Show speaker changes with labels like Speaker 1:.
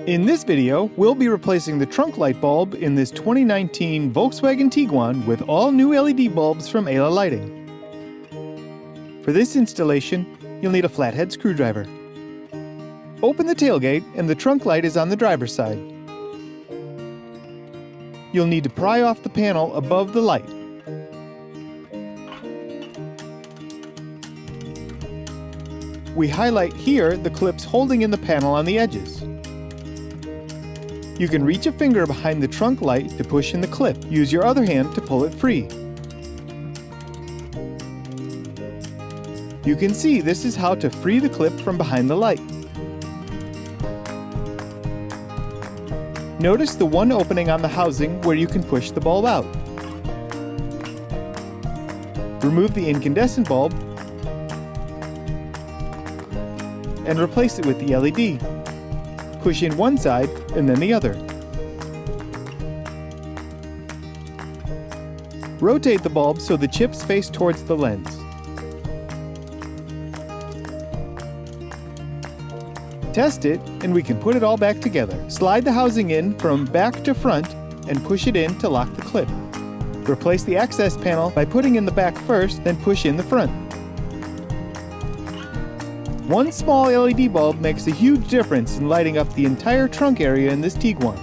Speaker 1: In this video, we'll be replacing the trunk light bulb in this 2019 Volkswagen Tiguan with all new LED bulbs from Ayla Lighting. For this installation, you'll need a flathead screwdriver. Open the tailgate and the trunk light is on the driver's side. You'll need to pry off the panel above the light. We highlight here the clips holding in the panel on the edges. You can reach a finger behind the trunk light to push in the clip. Use your other hand to pull it free. You can see this is how to free the clip from behind the light. Notice the one opening on the housing where you can push the bulb out. Remove the incandescent bulb and replace it with the LED. Push in one side and then the other. Rotate the bulb so the chips face towards the lens. Test it and we can put it all back together. Slide the housing in from back to front and push it in to lock the clip. Replace the access panel by putting in the back first, then push in the front. One small LED bulb makes a huge difference in lighting up the entire trunk area in this Tiguan.